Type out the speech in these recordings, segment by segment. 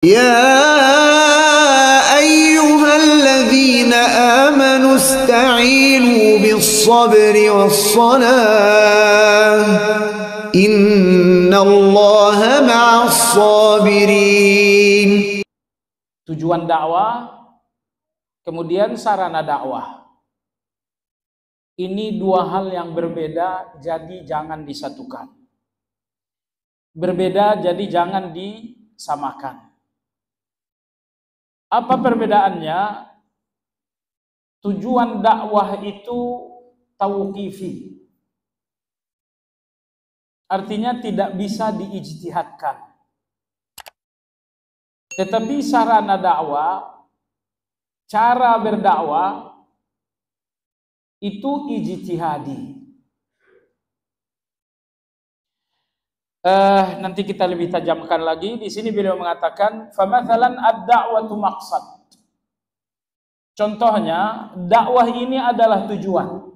يا أيها الذين آمنوا استعينوا بالصبر والصلاة إن الله مع الصابرين. Tujuan dakwah, kemudian sarana dakwah. Ini dua hal yang berbeda, jadi jangan disatukan. Berbeda, jadi jangan disamakan. Apa perbedaannya? Tujuan dakwah itu tauqifi. Artinya tidak bisa diijtihadkan. Tetapi sarana dakwah, cara berdakwah itu ijtihadi. Nanti kita lebih tajamkan lagi. Di sini beliau mengatakan, famathalan ad-da'watu maqsad. Contohnya, dakwah ini adalah tujuan.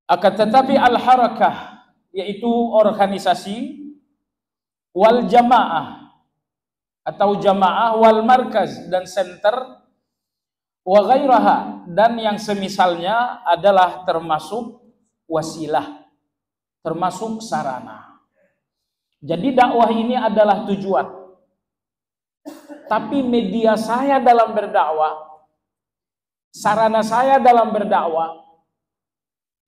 Akan tetapi al-harakah, yaitu organisasi, wal jamaah atau jamaah, wal markaz dan center, wa ghairaha dan yang semisalnya adalah termasuk wasilah, termasuk sarana. Jadi dakwah ini adalah tujuan. Tapi media saya dalam berdakwah, sarana saya dalam berdakwah,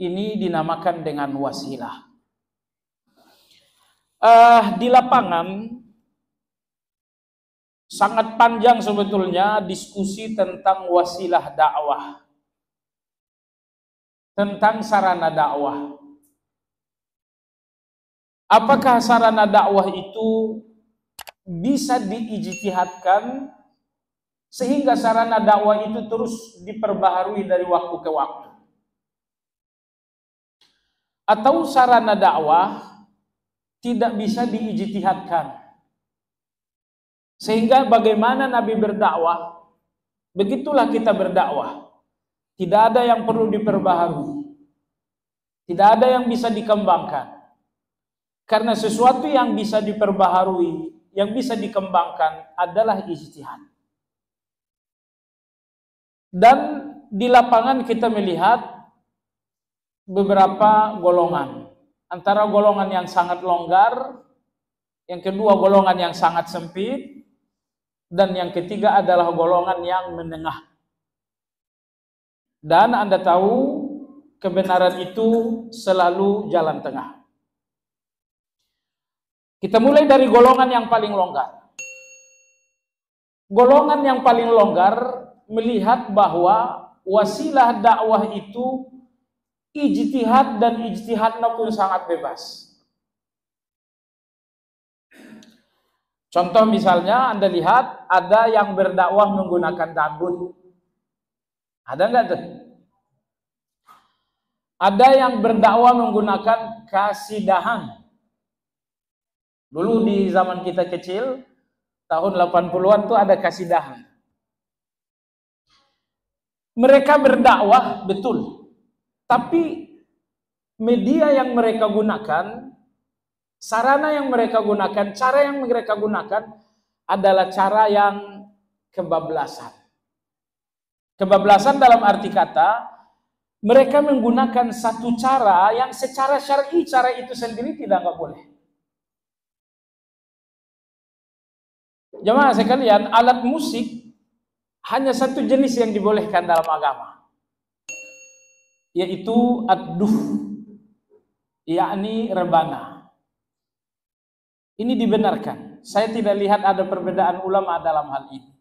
ini dinamakan dengan wasilah. Di lapangan sangat panjang sebetulnya diskusi tentang wasilah dakwah, tentang sarana dakwah. Apakah sarana dakwah itu bisa diijtihadkan sehingga sarana dakwah itu terus diperbaharui dari waktu ke waktu? Atau sarana dakwah tidak bisa diijtihadkan sehingga bagaimana Nabi berdakwah, begitulah kita berdakwah. Tidak ada yang perlu diperbaharui, tidak ada yang bisa dikembangkan. Karena sesuatu yang bisa diperbaharui, yang bisa dikembangkan adalah ijtihad. Dan di lapangan kita melihat beberapa golongan. Antara golongan yang sangat longgar, yang kedua golongan yang sangat sempit, dan yang ketiga adalah golongan yang menengah. Dan Anda tahu kebenaran itu selalu jalan tengah. Kita mulai dari golongan yang paling longgar. Golongan yang paling longgar melihat bahwa wasilah dakwah itu ijtihad, dan ijtihadnya pun sangat bebas. Contoh misalnya Anda lihat ada yang berdakwah menggunakan dangdut. Ada enggak tuh? Ada yang berdakwah menggunakan kasidahan. Dulu di zaman kita kecil, tahun 80-an tuh ada kasidahan. Mereka berdakwah betul, tapi media yang mereka gunakan, sarana yang mereka gunakan, cara yang mereka gunakan adalah cara yang kebablasan. Kebablasan dalam arti kata, mereka menggunakan satu cara yang secara syar'i, cara itu sendiri tidak boleh. Jemaah sekalian, alat musik hanya satu jenis yang dibolehkan dalam agama, yaitu ad-duh, yakni rebana. Ini dibenarkan. Saya tidak lihat ada perbedaan ulama dalam hal ini.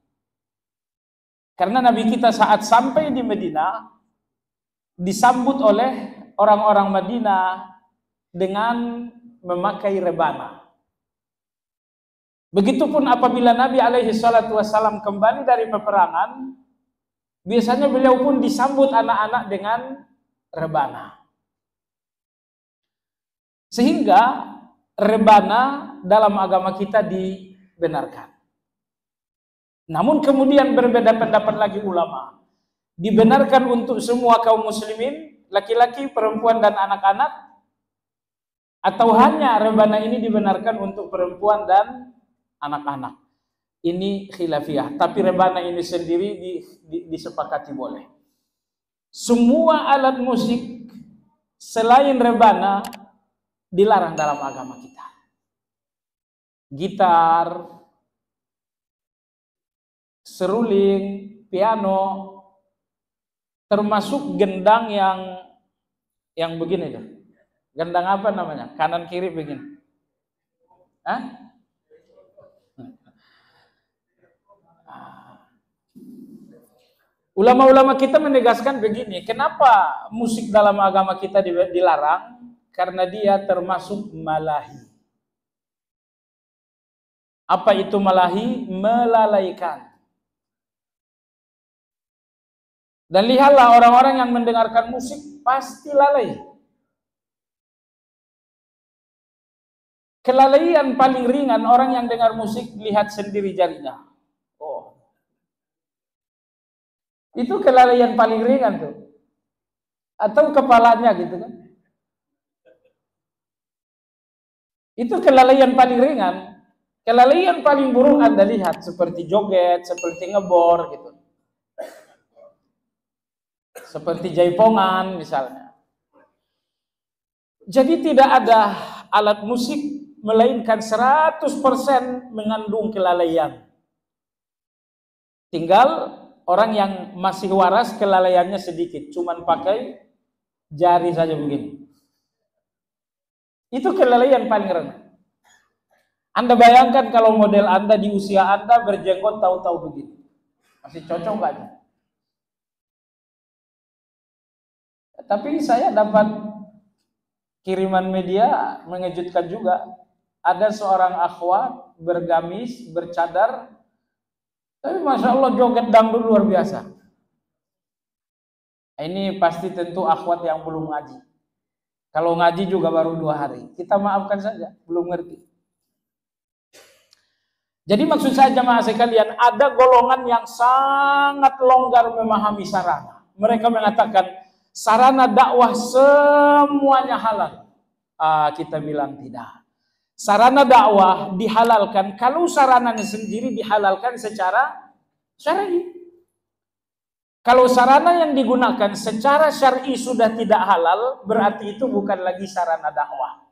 Karena Nabi kita saat sampai di Madinah disambut oleh orang-orang Madinah dengan memakai rebana. Begitupun apabila Nabi alaihi salatu wassalam kembali dari peperangan, biasanya beliau pun disambut anak-anak dengan rebana. Sehingga rebana dalam agama kita dibenarkan. Namun kemudian berbeda pendapat lagi ulama. Dibenarkan untuk semua kaum muslimin, laki-laki, perempuan dan anak-anak, atau hanya rebana ini dibenarkan untuk perempuan dan anak-anak. Ini khilafiyah, tapi rebana ini sendiri disepakati boleh. Semua alat musik selain rebana dilarang dalam agama kita. Gitar, seruling, piano, termasuk gendang yang begini tuh. Gendang apa namanya? Kanan kiri begini. Hah? Ulama-ulama kita menegaskan begini, kenapa musik dalam agama kita dilarang? Karena dia termasuk malahi. Apa itu malahi? Melalaikan. Dan lihatlah orang-orang yang mendengarkan musik pasti lalai. Kelalaian paling ringan orang yang dengar musik, lihat sendiri jarinya. Oh, itu kelalaian paling ringan tuh. Atau kepalanya gitu kan. Itu kelalaian paling ringan. Kelalaian paling buruk Anda lihat seperti joget, seperti ngebor gitu. Seperti jaipongan misalnya. Jadi tidak ada alat musik melainkan 100% mengandung kelalaian. Tinggal orang yang masih waras kelalaiannya sedikit, cuman pakai jari saja begini. Itu kelalaian paling rendah. Anda bayangkan kalau model Anda di usia Anda berjenggot tahu-tahu begini. Masih cocok nggak? Tapi saya dapat kiriman media mengejutkan juga. Ada seorang akhwat bergamis, bercadar, tapi Masya Allah joget dangdut luar biasa. Ini pasti tentu akhwat yang belum ngaji. Kalau ngaji juga baru 2 hari. Kita maafkan saja, belum ngerti. Jadi maksud saya jemaah sekalian, ada golongan yang sangat longgar memahami sarana. Mereka mengatakan sarana dakwah semuanya halal. Kita bilang tidak. Sarana dakwah dihalalkan kalau sarananya sendiri dihalalkan secara syar'i. Kalau sarana yang digunakan secara syar'i sudah tidak halal, berarti itu bukan lagi sarana dakwah.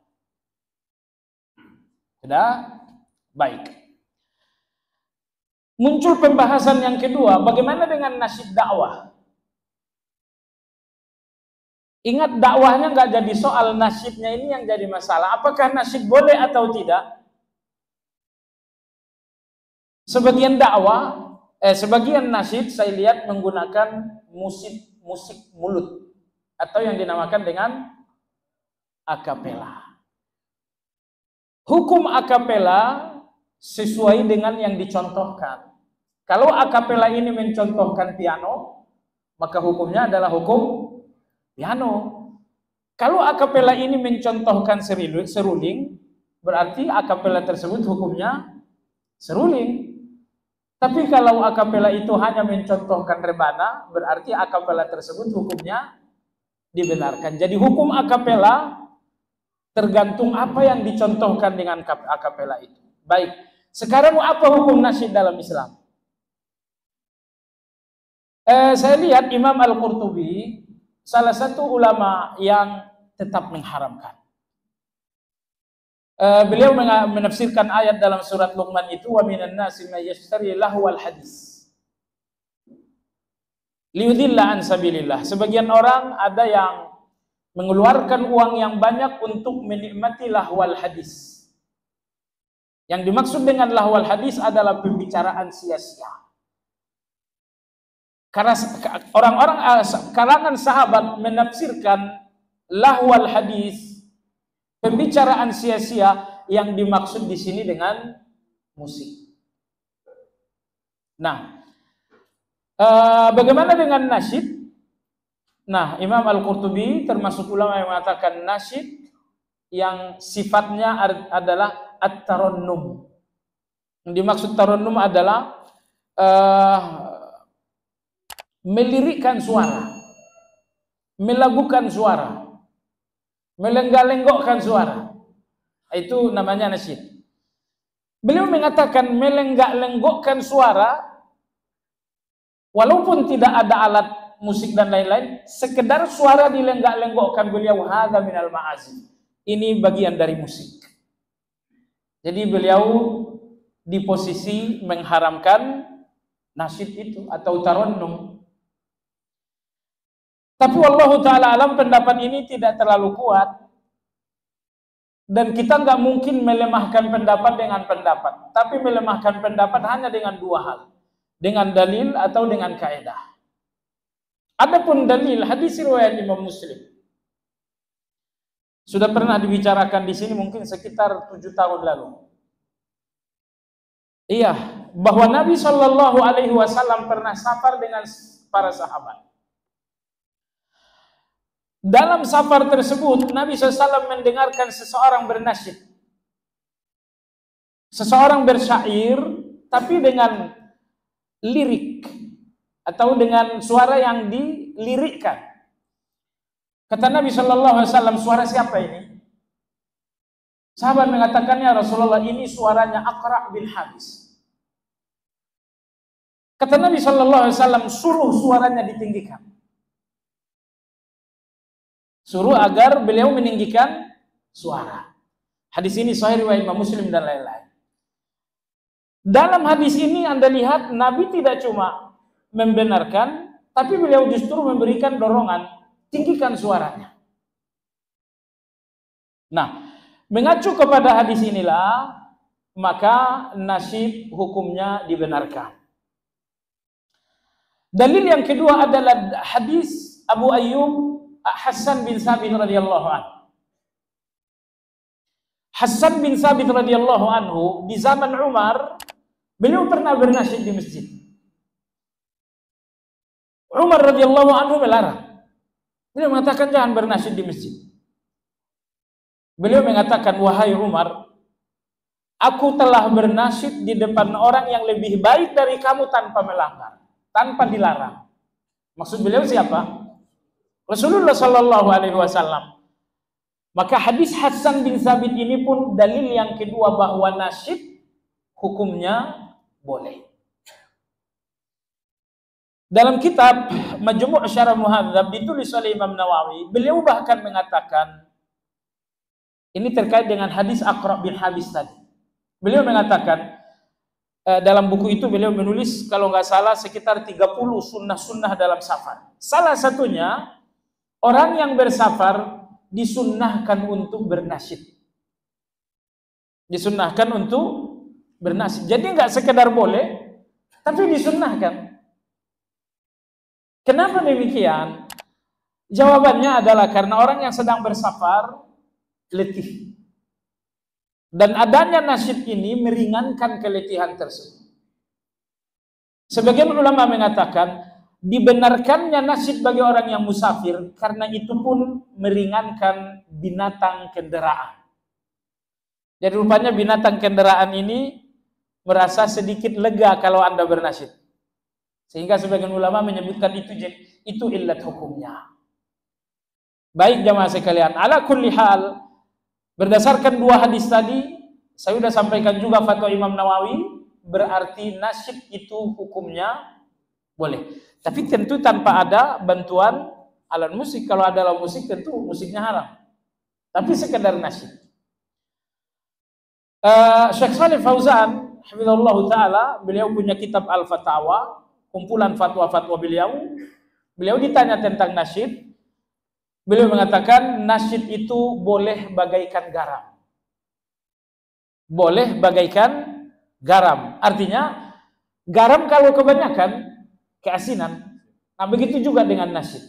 Sudah? Baik. Muncul pembahasan yang kedua, bagaimana dengan nasyid dakwah? Ingat dakwahnya nggak jadi soal, nasyidnya ini yang jadi masalah. Apakah nasyid boleh atau tidak? Sebagian nasyid saya lihat menggunakan musik mulut atau yang dinamakan dengan akapela. Hukum akapela sesuai dengan yang dicontohkan. Kalau akapela ini mencontohkan piano, maka hukumnya adalah hukum piano. Kalau akapela ini mencontohkan seruling, berarti akapela tersebut hukumnya seruling. Tapi kalau akapela itu hanya mencontohkan rebana, berarti akapela tersebut hukumnya dibenarkan. Jadi hukum akapela tergantung apa yang dicontohkan dengan akapela itu. Baik, sekarang apa hukum nasyid dalam Islam? Saya lihat Imam Al-Qurtubi salah satu ulama yang tetap mengharamkan. Beliau menafsirkan ayat dalam surat Luqman itu, wa minan nasi may yashtari lahwal hadis liyudilla an sabilillah. Sebagian orang ada yang mengeluarkan uang yang banyak untuk menikmati lahwal hadis. Yang dimaksud dengan lahwal hadis adalah pembicaraan sia-sia. Karena orang-orang kalangan sahabat menafsirkan lahwal hadis, pembicaraan sia-sia, yang dimaksud di sini dengan musik. Nah, bagaimana dengan nasyid? Nah, Imam Al-Qurtubi termasuk ulama yang mengatakan nasyid yang sifatnya adalah at-tarannum. Yang dimaksud tarannum adalah melirikkan suara, melagukan suara, melenggak-lenggokkan suara. Itu namanya nasyid. Beliau mengatakan melenggak-lenggokkan suara, walaupun tidak ada alat musik dan lain-lain, sekedar suara dilenggak-lenggokkan beliau, hadza minal ma'azif. Ini bagian dari musik. Jadi beliau di posisi mengharamkan nasyid itu atau tarannum. Tapi wallahu ta'ala alam, pendapat ini tidak terlalu kuat. Dan kita nggak mungkin melemahkan pendapat dengan pendapat. Tapi melemahkan pendapat hanya dengan dua hal. Dengan dalil atau dengan kaidah. Adapun dalil, hadis riwayat Imam Muslim. Sudah pernah dibicarakan di sini mungkin sekitar 7 tahun lalu. Iya, bahwa Nabi Shallallahu Alaihi Wasallam pernah safar dengan para sahabat. Dalam safar tersebut, Nabi SAW mendengarkan seseorang bernasyid, seseorang bersyair, tapi dengan lirik atau dengan suara yang dilirikkan. Kata Nabi SAW, suara siapa ini? Sahabat mengatakan, ya Rasulullah, ini suaranya Aqra' bin Habis. Kata Nabi SAW, suruh suaranya ditinggikan. Suruh agar beliau meninggikan suara. Hadis ini sahih riwayat Imam Muslim dan lain-lain. Dalam hadis ini Anda lihat Nabi tidak cuma membenarkan, tapi beliau justru memberikan dorongan, tinggikan suaranya. Nah, mengacu kepada hadis inilah, maka nasyid hukumnya dibenarkan. Dalil yang kedua adalah hadis Abu Ayyub Hasan bin Sabit radhiyallahu anhu. Hasan bin Sabit radhiyallahu anhu di zaman Umar, beliau pernah bernasyid di masjid. Umar radhiyallahu anhu melarang. Beliau mengatakan jangan bernasyid di masjid. Beliau mengatakan, wahai Umar, aku telah bernasyid di depan orang yang lebih baik dari kamu tanpa melanggar, tanpa dilarang. Maksud beliau siapa? Rasulullah Shallallahu Alaihi Wasallam. Maka hadis Hasan bin Sabit ini pun dalil yang kedua bahwa nasyid hukumnya boleh. Dalam kitab Majmu' Syarah Muhadzab ditulis oleh Imam Nawawi, beliau bahkan mengatakan, ini terkait dengan hadis Aqra' bin Habis tadi. Beliau mengatakan, dalam buku itu beliau menulis kalau nggak salah sekitar 30 sunnah-sunnah dalam safar. Salah satunya, orang yang bersafar disunnahkan untuk bernasyid. Disunnahkan untuk bernasyid. Jadi nggak sekedar boleh, tapi disunnahkan. Kenapa demikian? Jawabannya adalah karena orang yang sedang bersafar letih. Dan adanya nasyid ini meringankan keletihan tersebut. Sebagian ulama mengatakan, dibenarkannya nasyid bagi orang yang musafir karena itu pun meringankan binatang kendaraan. Jadi rupanya binatang kendaraan ini merasa sedikit lega kalau Anda bernasyid. Sehingga sebagian ulama menyebutkan itu illat hukumnya. Baik jamaah sekalian, ala kulli hal, berdasarkan dua hadis tadi, saya sudah sampaikan juga fatwa Imam Nawawi, berarti nasyid itu hukumnya boleh. Tapi tentu tanpa ada bantuan alat musik. Kalau ada alat musik tentu musiknya haram. Tapi sekedar nasyid. Syekh Shalih Fauzan, hafizahullah ta'ala, beliau punya kitab Al-Fatawa, kumpulan fatwa-fatwa beliau. Beliau ditanya tentang nasyid. Beliau mengatakan nasyid itu boleh bagaikan garam. Boleh bagaikan garam. Artinya, garam kalau kebanyakan keasinan. Nah, begitu juga dengan nasyid.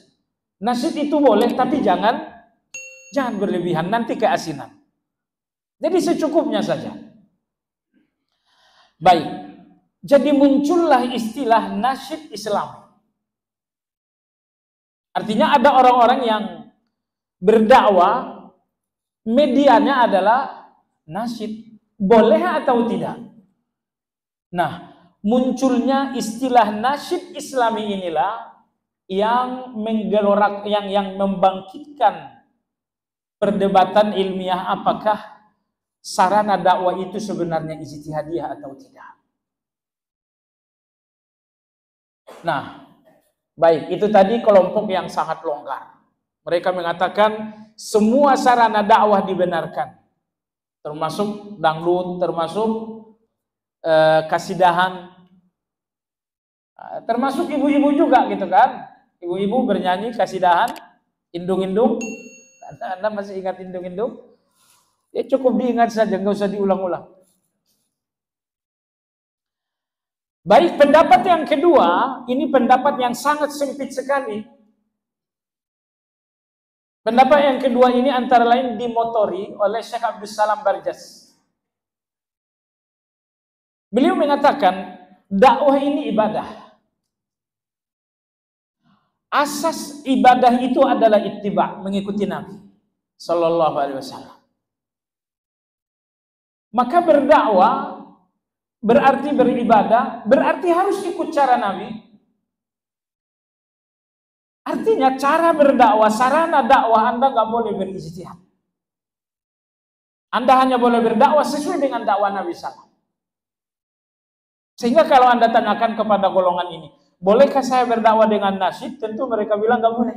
Nasyid itu boleh, tapi jangan berlebihan, nanti keasinan. Jadi secukupnya saja. Baik. Jadi muncullah istilah nasyid Islam. Artinya ada orang-orang yang berdakwah, medianya adalah nasyid. Boleh atau tidak? Nah, munculnya istilah nasyid Islami inilah yang menggelorak, yang membangkitkan perdebatan ilmiah, apakah sarana dakwah itu sebenarnya ijtihadiyah atau tidak. Nah, baik, itu tadi kelompok yang sangat longgar. Mereka mengatakan semua sarana dakwah dibenarkan, termasuk dangdut, termasuk kasidahan, termasuk ibu-ibu juga gitu kan. Ibu-ibu bernyanyi kasidahan, indung-indung. Anda masih ingat indung-indung? Ya cukup diingat saja, nggak usah diulang-ulang. Baik, pendapat yang kedua, ini pendapat yang sangat sempit sekali. Pendapat yang kedua ini antara lain dimotori oleh Syekh Abdus Salam Barjas. Beliau mengatakan, dakwah ini ibadah. Asas ibadah itu adalah ittiba, mengikuti Nabi Sallallahu Alaihi Wasallam. Maka berdakwah berarti beribadah, berarti harus ikut cara Nabi. Artinya cara berdakwah, sarana dakwah Anda nggak boleh berijtihad. Anda hanya boleh berdakwah sesuai dengan dakwah Nabi SAW. Sehingga kalau Anda tanyakan kepada golongan ini, bolehkah saya berdakwah dengan nasyid? Tentu mereka bilang nggak boleh.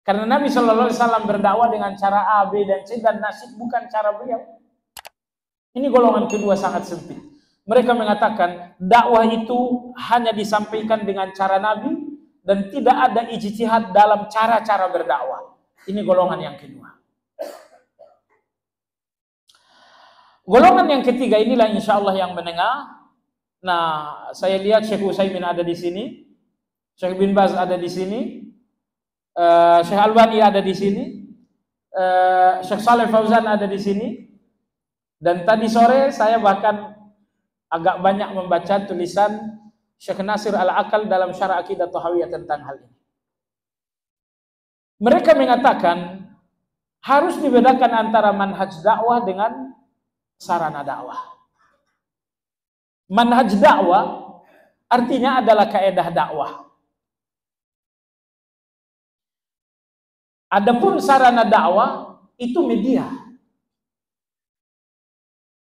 Karena Nabi SAW berdakwah dengan cara A, B, dan C, dan nasyid bukan cara beliau. Ini golongan kedua sangat sempit. Mereka mengatakan dakwah itu hanya disampaikan dengan cara Nabi dan tidak ada ijtihad dalam cara-cara berdakwah. Ini golongan yang kedua. Golongan yang ketiga inilah insya Allah yang menengah. Nah, saya lihat Syekh Utsaimin ada di sini, Syekh bin Baz ada di sini, Syekh Albani ada di sini, Syekh Saleh Fauzan ada di sini. Dan tadi sore saya bahkan agak banyak membaca tulisan Syekh Nasir Al-Aqal dalam Syarah Aqidah Thahawiyah tentang hal ini. Mereka mengatakan harus dibedakan antara manhaj dakwah dengan sarana dakwah. Manhaj dakwah artinya adalah kaedah dakwah. Adapun sarana dakwah itu media.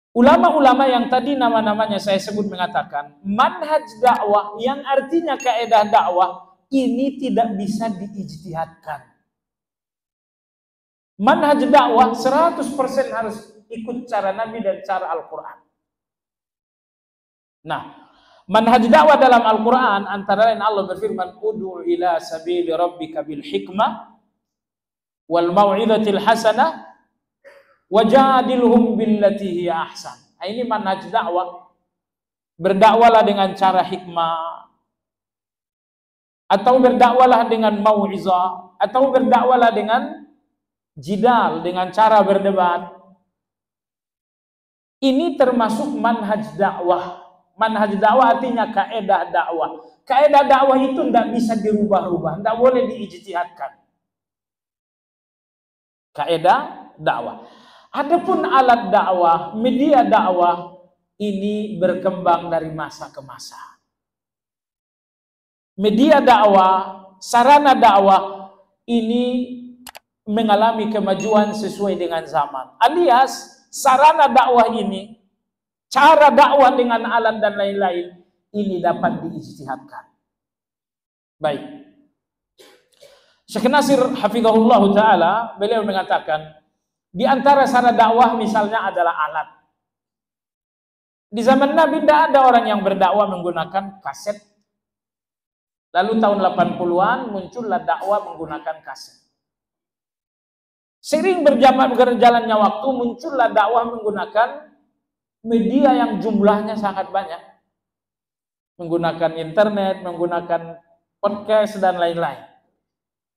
Ulama-ulama yang tadi nama-namanya saya sebut mengatakan manhaj dakwah yang artinya kaedah dakwah ini tidak bisa diijtihadkan. Manhaj dakwah 100% harus ikut cara Nabi dan cara Al-Quran. Nah, manhaj dakwah dalam Al-Quran antara lain Allah berfirman, ud'u ila sabili rabbika bil hikmah wal mau'izatil hasanah wajadilhum billati hiya ahsan. Nah, ini manhaj dakwah. Berdakwalah dengan cara hikmah, atau berdakwalah dengan mau'izah, atau berdakwalah dengan jidal, dengan cara berdebat. Ini termasuk manhaj dakwah. Manhaj dakwah artinya kaedah dakwah. Kaedah dakwah itu tidak bisa dirubah-rubah, tidak boleh diijtihadkan. Kaedah dakwah. Adapun alat dakwah, media dakwah ini berkembang dari masa ke masa. Media dakwah, sarana dakwah ini mengalami kemajuan sesuai dengan zaman. Alias sarana dakwah ini, cara dakwah dengan alat dan lain-lain ini dapat diijtihadkan. Baik. Syekh Nasir hafizahullah taala beliau mengatakan di antara sarana dakwah misalnya adalah alat. Di zaman Nabi tidak ada orang yang berdakwah menggunakan kaset. Lalu tahun 80-an muncullah dakwah menggunakan kaset. Sering berjalannya waktu muncullah dakwah menggunakan media yang jumlahnya sangat banyak. Menggunakan internet, menggunakan podcast dan lain-lain.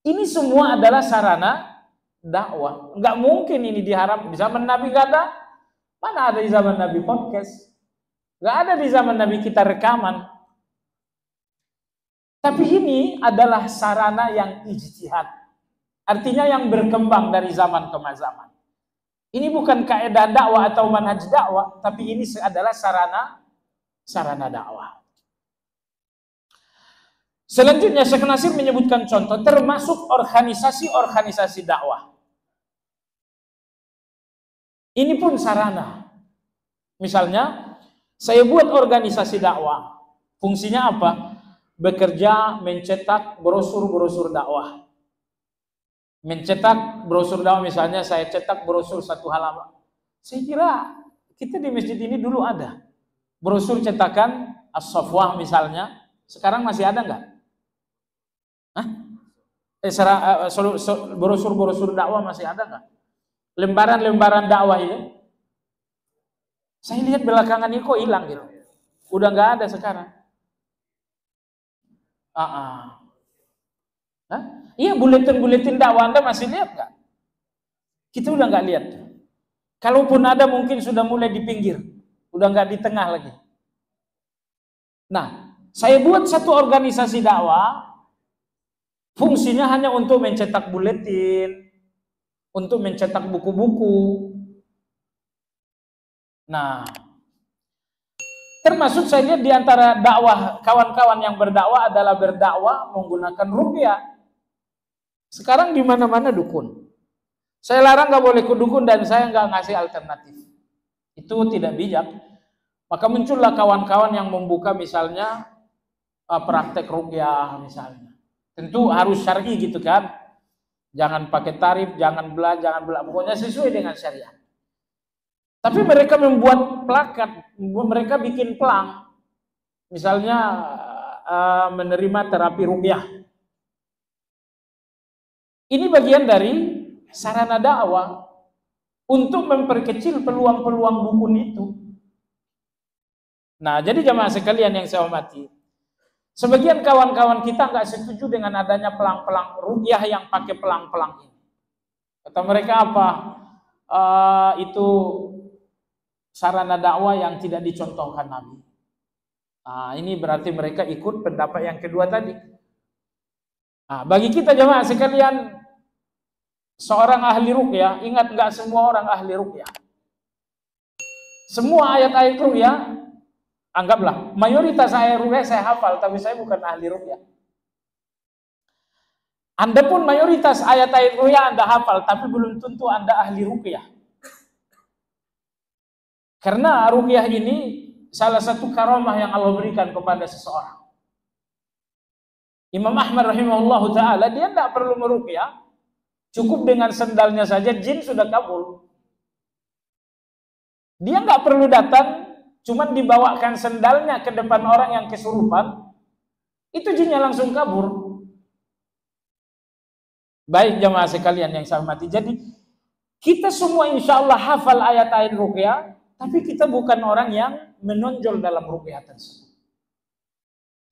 Ini semua adalah sarana dakwah. Enggak mungkin ini diharap di zaman Nabi enggak ada. Mana ada di zaman Nabi podcast? Enggak ada di zaman Nabi kita rekaman. Tapi ini adalah sarana yang ijtihad. Artinya yang berkembang dari zaman ke zaman. Ini bukan kaedah dakwah atau manhaj dakwah, tapi ini adalah sarana dakwah. Selanjutnya Syekh Nasir menyebutkan contoh termasuk organisasi-organisasi dakwah. Ini pun sarana. Misalnya, saya buat organisasi dakwah. Fungsinya apa? Bekerja mencetak brosur-brosur dakwah. Mencetak brosur dakwah, misalnya saya cetak brosur 1 halaman. Saya kira kita di masjid ini dulu ada. Brosur cetakan As-Safwah misalnya. Sekarang masih ada nggak? Hah? Brosur-brosur dakwah masih ada nggak? Lembaran-lembaran dakwah itu, saya lihat belakangan ini kok hilang gitu. Udah nggak ada sekarang. Iya, buletin-buletin dakwah Anda masih lihat nggak? Kita udah nggak lihat. Kalaupun ada mungkin sudah mulai di pinggir, udah nggak di tengah lagi. Nah, saya buat satu organisasi dakwah, fungsinya hanya untuk mencetak buletin, untuk mencetak buku-buku. Nah, termasuk saya lihat di antara dakwah kawan-kawan yang berdakwah adalah berdakwah menggunakan ruqyah. Sekarang di mana-mana dukun. Saya larang nggak boleh ke dukun dan saya nggak ngasih alternatif. Itu tidak bijak. Maka muncullah kawan-kawan yang membuka misalnya praktek ruqyah misalnya. Tentu harus syar'i gitu kan. Jangan pakai tarif, jangan bela, pokoknya sesuai dengan syariat. Tapi mereka membuat plakat, mereka bikin pelang, misalnya menerima terapi ruqyah. Ini bagian dari sarana dakwah untuk memperkecil peluang-peluang dukun itu. Nah, jadi jamaah sekalian yang saya hormati, sebagian kawan-kawan kita nggak setuju dengan adanya pelang-pelang ruqyah yang pakai pelang-pelang ini. Kata mereka apa? Itu sarana dakwah yang tidak dicontohkan Nabi. Nah, ini berarti mereka ikut pendapat yang kedua tadi. Nah, bagi kita jemaah sekalian, seorang ahli ruqyah, ingat nggak semua orang ahli ruqyah. Semua ayat-ayat ruqyah, anggaplah mayoritas ayat ruqyah saya hafal, tapi saya bukan ahli ruqyah. Anda pun mayoritas ayat-ayat ruqyah Anda hafal, tapi belum tentu Anda ahli ruqyah. Karena ruqyah ini salah satu karamah yang Allah berikan kepada seseorang. Imam Ahmad rahimahullahu ta'ala, dia tidak perlu meruqyah, cukup dengan sendalnya saja jin sudah kabur. Dia nggak perlu datang, cuman dibawakan sendalnya ke depan orang yang kesurupan, itu jinnya langsung kabur. Baik jamaah sekalian yang saya hormati, jadi kita semua insya Allah hafal ayat-ayat ruqyah, tapi kita bukan orang yang menonjol dalam ruqyah tersebut.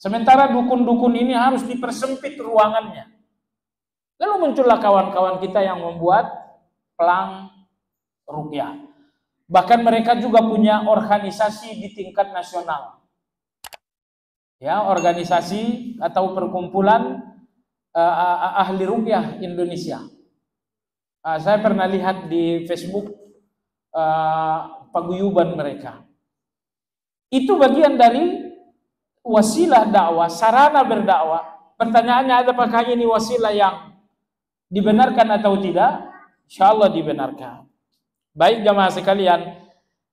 Sementara dukun-dukun ini harus dipersempit ruangannya. Lalu muncullah kawan-kawan kita yang membuat pelang ruqyah. Bahkan mereka juga punya organisasi di tingkat nasional. Ya, organisasi atau perkumpulan ahli ruqyah Indonesia. Saya pernah lihat di Facebook paguyuban mereka. Itu bagian dari wasilah dakwah, sarana berdakwah. Pertanyaannya, apakah ini wasilah yang dibenarkan atau tidak? Insyaallah dibenarkan. Baik jamaah sekalian,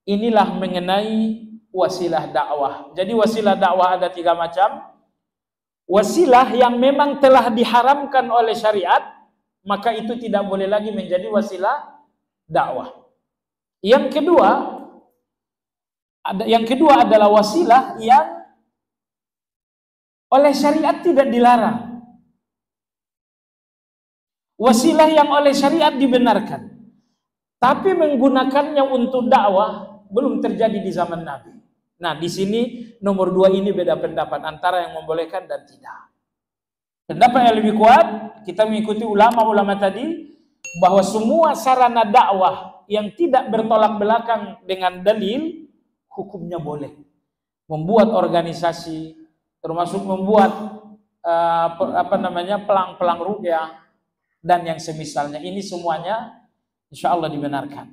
inilah mengenai wasilah dakwah. Jadi wasilah dakwah ada 3 macam. Wasilah yang memang telah diharamkan oleh syariat, maka itu tidak boleh lagi menjadi wasilah dakwah. Yang kedua adalah wasilah yang oleh syariat tidak dilarang. Wasilah yang oleh syariat dibenarkan, tapi menggunakannya untuk dakwah belum terjadi di zaman Nabi. Nah, di sini nomor 2 ini beda pendapat antara yang membolehkan dan tidak. Pendapat yang lebih kuat, kita mengikuti ulama-ulama tadi, bahwa semua sarana dakwah yang tidak bertolak belakang dengan dalil, hukumnya boleh. Membuat organisasi, termasuk membuat pelang-pelang ruqyah dan yang semisalnya, ini semuanya insya Allah dibenarkan.